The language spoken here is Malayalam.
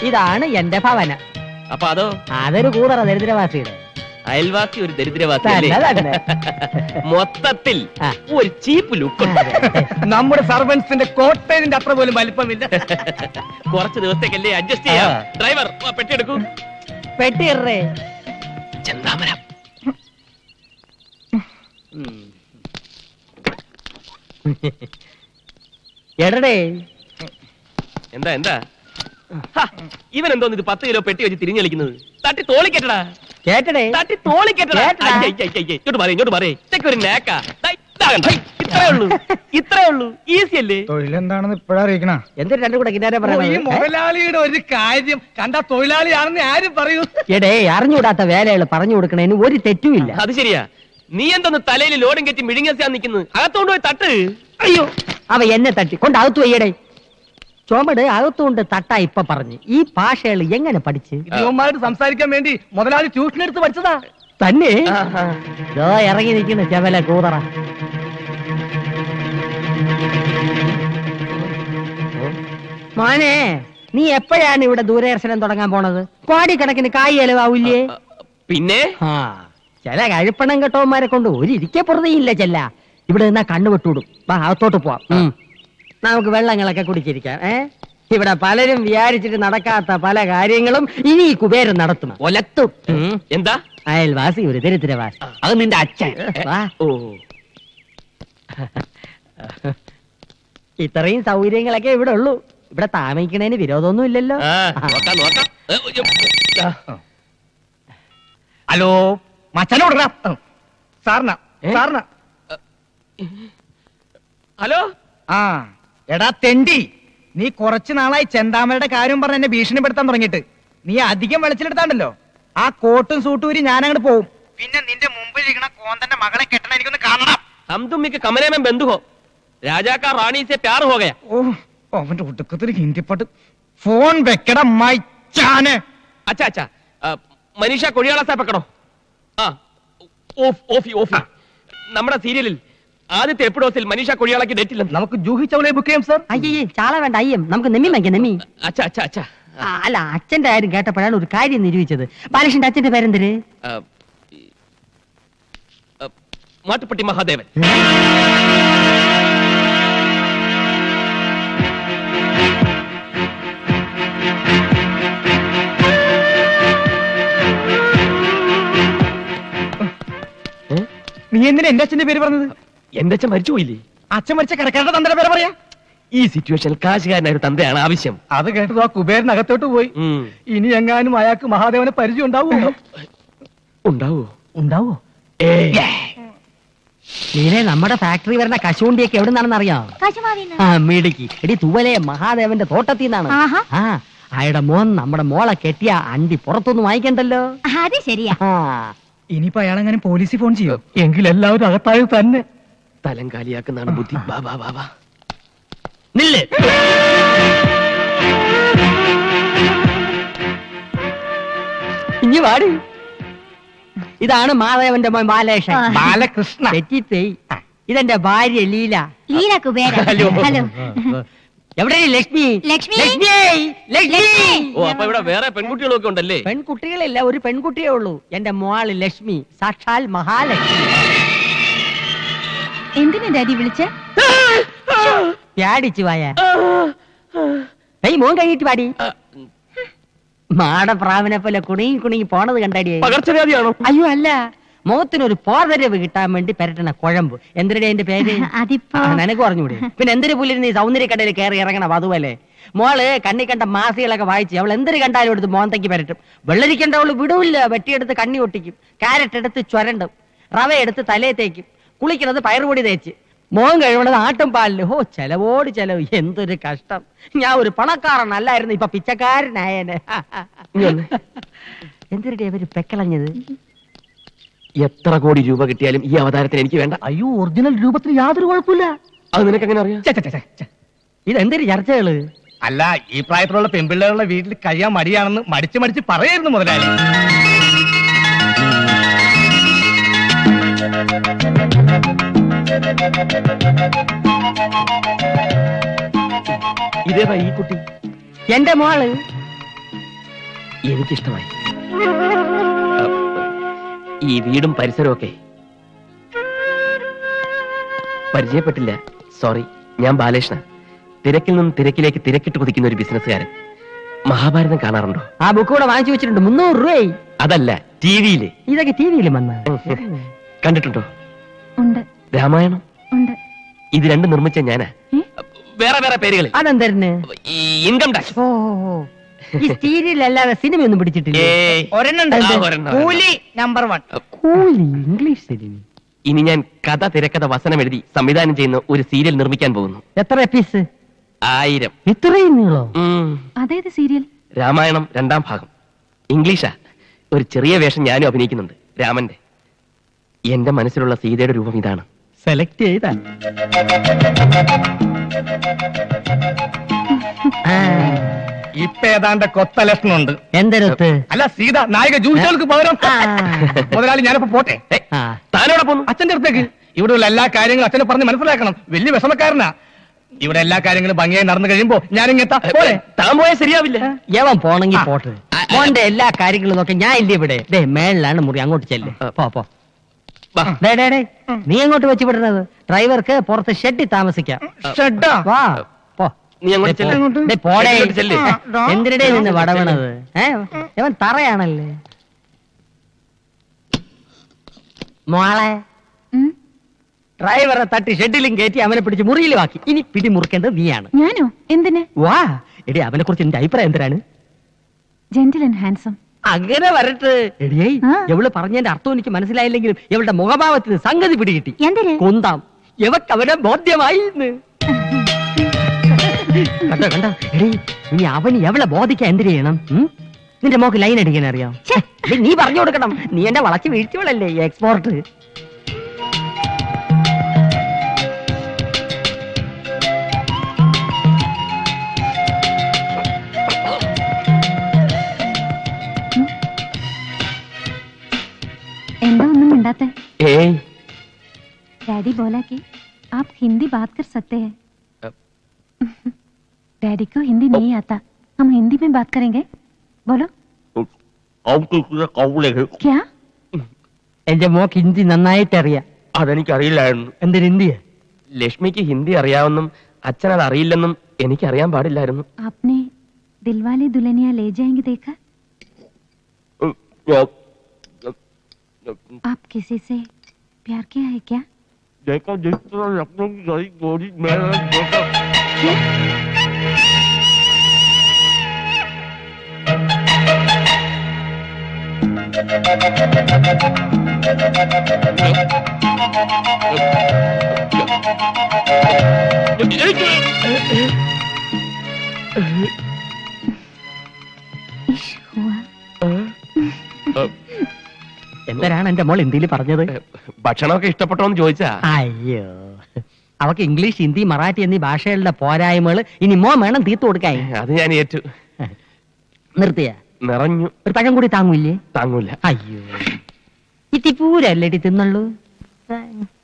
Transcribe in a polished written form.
ഇതാണ് എന്റെ ഭവനം. അപ്പൊ അതോ? അതൊരു കൂതറ ദരിദ്രവാസിയുടെ. അയൽവാസി ഒരു ദരിദ്രവാസി. മൊത്തത്തിൽ ഒരു ചീപ്പ് ലുക്ക്. നമ്മുടെ സർവൻസിന്റെ കോട്ടേജിന്റെ അത്ര പോലും വലിപ്പമില്ല. കുറച്ച് ദിവസത്തേക്കല്ലേ അഡ്ജസ്റ്റ് ചെയ്യാം. ഡ്രൈവർ പെട്ടി എടുക്കൂ. പെട്ടി ഇറേ ചെന്താമരം. എടടേ എന്താ എന്താ ഇവൻ എന്തോന്ന് ഇത് 10 കിലോ പെട്ടി വെച്ച് തിരിഞ്ഞു കളിക്കുന്നത്? തട്ടി തോളിക്കെട്ടടാ. കേട്ടടേ, തട്ടി തോളിക്കെട്ടടാ. ഇങ്ങോട്ട് മാറി. ഇതൊക്കെ ഒരു നേക്കാ. ഇത്രേ ഉള്ളൂ. ഈസി അല്ലേ? തൊഴിലെന്താണെന്ന് ഇപ്പഴാ അറിയിക്കണ. എന്തൊരു രണ്ടു കൂടെ കിന്നാരെ ഈ മുതലാളിയുടെ ഒരു കാര്യം കണ്ട തൊഴിലാളിയാണെന്ന് ആരും പറയൂ. എടേ, അറിഞ്ഞുകൂടാത്ത വേലകൾ പറഞ്ഞു കൊടുക്കണേന് ഒരു തെറ്റുമില്ല. അത് ശരിയാ. നീ എന്തോന്ന് തലയിൽ ലോഡും കെറ്റി മിഴുങ്ങിയാ നിൽക്കുന്നത്? അകത്തോണ്ട് പോയി തട്ട്. അയ്യോ, അവ എന്നെ തട്ടി കൊണ്ട് അകത്തു വയ്യടേ. ചോമട് അകത്തുകൊണ്ട് തട്ടാ ഇപ്പൊ പറഞ്ഞു. ഈ ഭാഷകൾ എങ്ങനെ പഠിച്ച്? ഇവന്മാരോട് സംസാരിക്കാൻ വേണ്ടി മുതലാളി ട്യൂഷൻ എടുത്ത് പഠിച്ചതാ. തന്നെ ഇറങ്ങി നിൽക്കുന്ന ചെവല കൂതറ. മോനെ, നീ എപ്പോഴാണ് ഇവിടെ ദൂരദർശനം തുടങ്ങാൻ പോണത്? കോടിക്കണക്കിന് കായ് ചെലവാവില്ലേ? പിന്നെ ചില കഴിപ്പണം കെട്ടവന്മാരെ കൊണ്ട് ഒരു ഇരിക്കെ പുറതെയില്ല. ചെല്ല ഇവിടെ നിന്നാ കണ്ണുവിട്ടൂടും. വാ, അകത്തോട്ട് പോവാം. നമുക്ക് വെള്ളങ്ങളൊക്കെ കുടിച്ചിരിക്കാം. ഇവിടെ പലരും വിചാരിച്ചിട്ട് നടക്കാത്ത പല കാര്യങ്ങളും ഇനി ഈ കുബേരൻ നടത്തും. ഒലത്തും. എന്താ? അയൽവാസി ഒരു ദരിദ്രവാസി. അത് നിന്റെ അച്ഛൻ. ഓ, ഇത്രയും സൗകര്യങ്ങളൊക്കെ ഇവിടെ ഉള്ളൂ. ഇവിടെ താമസിക്കണേന് വിരോധമൊന്നും ഇല്ലല്ലോ. ഹലോ, മച്ചനോട് സാറിന സാറിന. ഹലോ. എടാ തെണ്ടി, നീ കുറച്ചു നാളായി ചെന്താമരയുടെ കാര്യം പറഞ്ഞ് എന്നെ ഭീഷണിപ്പെടുത്താൻ തുടങ്ങിയിട്ട്. നീ അധികം വെളിച്ചിലെടുത്താണ്ടല്ലോ, ആ കോട്ടും സൂട്ടൂരി ഞാൻ അങ്ങോട്ട് പോവും. പിന്നെ നിന്റെ മുമ്പിൽ ഇരിക്കണ കോന്തന്റെ മകളെ കെട്ടണ എനിക്കൊന്ന് കാണണം. हम तुम के कमरे में बंद हो. राजा का रानी से प्यार हो गया. അവന്റെ ഒടുക്കത്തിൽ ഹിന്ദി പാട്ട്. ഫോൺ വെക്കടാ മൈച്ചാനെ. अच्छा अच्छा, മനീഷ കൊഴിയാള സാ പക്കടോ. നമ്മുടെ സീരിയലിൽ ആദ്യത്തെ എപ്പിസോഡിൽ മനീഷ കൊഴിയാളക്ക് ഡേറ്റ് ഇല്ല. നമുക്ക് ജൂഹി ചൗളയെ ബുക്ക് ചെയ്യാം സാർ. അയ്യേ, ചാള വേണ്ട, അയ്യം. നമുക്ക് നെമ്മി വാങ്ങിക്കാം, നെമ്മി. അച്ഛാ അച്ഛാ അച്ഛാ. അല്ല, അച്ഛന്റെ കാര്യം കേട്ടപ്പോഴാണ് ഒരു കാര്യം നിരൂപിച്ചത്. ബാലകൃഷ്ണന്റെ അച്ഛന്റെ പേരെന്തര്? മാട്ടുപ്പെട്ടി മഹാദേവൻ. നീ എന്തിനാ എന്റെ അച്ഛന്റെ പേര് പറഞ്ഞത്? എന്റെ അച്ഛൻ മരിച്ചു പോയില്ലേ? അച്ഛൻ മരിച്ച കിടക്കേണ്ട തന്റെ പേര് പറയാ. ഈ സിറ്റുവേഷനിൽ കാശുകാരനായ ഒരു തന്തയാണ് ആവശ്യം. അത് കേട്ടത് ആ കുബേരനകത്തോട്ട് പോയി. ഇനി എങ്ങാനും അയാൾക്ക് മഹാദേവനെ പരിചയം ഉണ്ടാവുമോ? ഉണ്ടാവോ? ഉണ്ടാവോ? നീനെ, നമ്മുടെ ഫാക്ടറി വരുന്ന കശുവണ്ടിയൊക്കെ എവിടെ നിന്നാണെന്ന് അറിയാം? മിടുക്കി. എടി, തൂവലെ മഹാദേവന്റെ തോട്ടത്തിൽ നിന്നാണ്. അയാളുടെ മോൻ നമ്മുടെ മോളെ കെട്ടിയ അണ്ടി പുറത്തൊന്നും വാങ്ങിക്കണ്ടല്ലോ. അത് ശരിയാ. ഇനിയിപ്പോ അയാളെങ്ങനെ പോലീസിൽ ഫോൺ ചെയ്യോ? എങ്കിൽ എല്ലാവരും അകത്തായത് തന്നെ. തലം കാലിയാക്കുന്നതാണ് ബുദ്ധി. ബാബാ ബാബാ നില്ല്. ഇനി വാടി. ഇതാണ് മാധവന്റെ മോൻ ബാലകൃഷ്ണൻ. ബാലകൃഷ്ണ. തെറ്റിപ്പോയി. ഇതെന്റെ ഭാര്യ ലീല. ലീല കുബേര. ഹലോ. എവിടെ ലക്ഷ്മി? ലക്ഷ്മി. ലക്ഷ്മി. ഓ, അപ്പൊ ഇവിടെ വേറെ പെൺകുട്ടികളൊക്കെ ഉണ്ടല്ലേ? പെൺകുട്ടികളില്ല, ഒരു പെൺകുട്ടിയേ ഉള്ളൂ. എന്റെ മോള് ലക്ഷ്മി, സാക്ഷാൽ മഹാലക്ഷ്മി. എന്തിനാ ഡാഡി വിളിച്ച? പ്യാടിച്ചു വായ. മോൻ കഴിയിട്ട് പാടി. മാടപ്രാവിനെ പോലെ കുണുങ്ങി പോണത് കണ്ടാടിയേ. പകർച്ചവ്യാധിയാണോ? അയ്യോ അല്ല, മുഖത്തിനൊരു പോർവരവ് കിട്ടാൻ വേണ്ടി പെരട്ടണ കുഴമ്പ്. എന്തിനാ എന്റെ പേര്? നിനക്ക് പറഞ്ഞുകൂടെ? പിന്നെ എന്തൊരു പുല്ലിന് നീ സൗന്ദര്യക്കടയിൽ കയറി ഇറങ്ങണം. അതുപോലെ മോള് കണ്ണി കണ്ട മാസികളൊക്കെ വായിച്ച് അവൾ എന്തൊരു കണ്ടാലും എടുത്ത് മോന്തയ്ക്ക് പരട്ടും. വെള്ളരിക്കണ്ട അവള് വിടൂല്ല. വെട്ടിയെടുത്ത് കണ്ണി ഒട്ടിക്കും, ക്യാരറ്റ് എടുത്ത് ചുരണ്ടും, റവ എടുത്ത് തലയെ തേക്കും, കുളിക്കണത് പയറുപൊടി തേച്ച്, മോൻ കഴിവണത് ആട്ടും പാലില്. ഓ, ചെലവോട് ചെലവ്. എന്തൊരു കഷ്ടം. ഞാൻ ഒരു പണക്കാരനല്ലായിരുന്നു, ഇപ്പൊ പിച്ചക്കാരനായനെ. എന്തിനാ അവര് പെക്കളഞ്ഞത്? എത്ര കോടി രൂപ കിട്ടിയാലും ഈ അവതാരത്തിന് എനിക്ക് വേണ്ട. അയ്യോ, ഒറിജിനൽ രൂപത്തിന് യാതൊരു കുഴപ്പമില്ല. അത് നിനക്ക് എങ്ങനെ അറിയാം? ഇതെന്തൊരു ചർച്ചകള്? അല്ല, ഈ പ്രായത്തിലുള്ള പെൺപിള്ളേരുടെ വീട്ടിൽ കഴിയാൻ മടിയാണെന്ന് മടിച്ച് പറയായിരുന്നു മുതലാളി. ഇതേതാ ഈ കുട്ടി? എന്റെ മോള്. എനിക്കിഷ്ടമായി. ഈ വീടും പരിസരവും ഒക്കെ പരിചയപ്പെട്ടില്ല. സോറി, ഞാൻ ബാലകൃഷ്ണ. തിരക്കിൽ നിന്നും തിരക്കിലേക്ക് തിരക്കിട്ട് കുതിക്കുന്ന ഒരു ബിസിനസ്സുകാരൻ. മഹാഭാരതം കാണാറുണ്ടോ? ആ ബുക്ക് കൂടെ വാങ്ങിച്ചു വെച്ചിട്ടുണ്ട്. 300 രൂപയായി. അതല്ല, ടിവിയില്. ഇതൊക്കെ ടിവിയിലും വന്ന കണ്ടിട്ടുണ്ടോ? ഉണ്ട്. രാമായണം. ഉണ്ട്. ഇത് രണ്ടും നിർമ്മിച്ച ഞാനാ. വേറെ വേറെ പേരുകളിൽ. അതെന്തരന്? ഈ ഇൻകം ടാക്സ്. ഓ, ഈ സീരിയലല്ലാതെ സിനിമയൊന്നും പിടിച്ചിട്ടില്ല. കൂലി നമ്പർ 1. കൂലി ഇംഗ്ലീഷ് സിനിമ. ഇനി ഞാൻ കഥ, തിരക്കഥ, വസനം എഴുതി സംവിധാനം ചെയ്യുന്ന ഒരു സീരിയൽ നിർമ്മിക്കാൻ പോകുന്നു. എത്ര എപ്പീസ്? 1000. ഇത്രയും നീളോ? അതേത് സീരിയൽ? രാമായണം 2ാം ഭാഗം. ഇംഗ്ലീഷാ. ഒരു ചെറിയ വേഷം ഞാനും അഭിനയിക്കുന്നുണ്ട്, രാമന്റെ. എന്റെ മനസ്സിലുള്ള സീതയുടെ രൂപം ഇതാണ്. സെലക്ട് ചെയ്താ ഇപ്പൊ ഏതാണ്ട് കൊത്ത ലക്ഷണമുണ്ട്. എന്തരത്ത്? അല്ല, സീത നായിക ജൂലികൾക്ക് പകരം. മുതലാളി, ഞാനിപ്പോ പോട്ടെ. താനോടെ പോന്നു? അച്ഛന്റെ അടുത്തേക്ക്. ഇവിടെയുള്ള എല്ലാ കാര്യങ്ങളും അച്ഛനെ പറഞ്ഞ് മനസ്സിലാക്കണം. വലിയ വിഷമക്കാരനാ. ഇവിടെ എല്ലാ കാര്യങ്ങളും ഭംഗിയായി നടന്നു കഴിയുമ്പോ ഞാനിങ്ങെത്താം. താൻ പോയാൽ ശരിയാവില്ല. യവൻ പോണെങ്കിൽ പോട്ടെ. മോന്റെ എല്ലാ കാര്യങ്ങളും നോക്കി ഞാൻ ഇല്ല ഇവിടെ. ദേ മേളിലാണ് മുറി, അങ്ങോട്ട് ചെല്ല്. പോ. നീ എങ്ങോട്ട് വെച്ച് വിടുന്നത്? ഡ്രൈവർക്ക് പുറത്ത് ഷെഡിൽ താമസിക്കാം. ഷെഡാ? വാ, പോ. നീ അങ്ങോട്ട് ചെല്ല്. ദേ പോടേ. അങ്ങോട്ട് ചെല്ല്. എന്തിനിടെ നിന്ന് വടവണത്? ഇവൻ തറയാണല്ലേ. മോളെ, ഡ്രൈവറെ തട്ടി ഷെഡിലും കയറ്റി അവനെ പിടിച്ച് മുറിയിലുമാക്കി. ഇനി പിടി മുറുക്കേണ്ടത് നീയാണ്. ഞാനോ? എന്തിന്? വാ എടി, അവനെ കുറിച്ച് എന്റെ അഭിപ്രായം എന്തിനാണ്? Gentle and handsome. അങ്ങനെ വരട്ടെ. എടിയേ, ആ. എവള് പറഞ്ഞതിന്റെ അർത്ഥം എനിക്ക് മനസ്സിലായില്ലെങ്കിലും എവളുടെ മുഖഭാവത്തിന് സംഗതി പിടികിട്ടി. എന്തിന്? കൊന്താം. എവക്ക് അവനെ ബോധ്യമായി. കണ്ടോ കണ്ടോ? എടി, ഇനി അവന് എവളെ ബോധിക്കാൻ എന്തിനു ചെയ്യണം? നിന്റെ മോക്ക് ലൈൻ അടിക്കാൻ അറിയാം? നീ പറഞ്ഞു കൊടുക്കണം. നീ എന്നെ വളച്ച് വീഴ്ചവളല്ലേ, എക്സ്പോർട്ട്. എന്താ ഒന്നും മിണ്ടാത്തെ? ഏയ്, डैडी बोला कि आप हिंदी बात कर सकते हैं. डैडी को हिंदी नहीं आता. हम हिंदी में बात करेंगे. बोलो. क्या? എന്റെ മോക്ക് ഹിന്ദി നന്നായിട്ട് അറിയാം. അതെനിക്കറിയില്ലായിരുന്നു. എന്തൊരു ഹിന്ദിയാ? ലക്ഷ്മിക്ക് ഹിന്ദി അറിയാമെന്നും അച്ഛൻ അത് അറിയില്ലെന്നും എനിക്കറിയാൻ പാടില്ലായിരുന്നു. आपने दिलवाले दुल्हनिया ले जाएंगे देखा? आप किसी से प्यार किया है क्या? क्या? इश्क हुआ. എന്തരാണ് എന്റെ മോൾ ഹിന്ദിയിൽ പറഞ്ഞത്? ഭക്ഷണമൊക്കെ ഇഷ്ടപ്പെട്ടോന്ന് ചോദിച്ചാ. അയ്യോ, അവക്ക് ഇംഗ്ലീഷ്, ഹിന്ദി, മറാഠി എന്നീ ഭാഷകളുടെ പോരായ്മകൾ ഇനി മോ വേണം തീർത്തു കൊടുക്കാൻ. അത് ഞാൻ ഏറ്റു. നിർത്തിയ നിറഞ്ഞു. ഒരു പഴം കൂടി താങ്ങൂല്ലേ? താങ്ങൂല. അയ്യോ, ഇത്തിപ്പൂരല്ലേ തിന്നുള്ളൂ.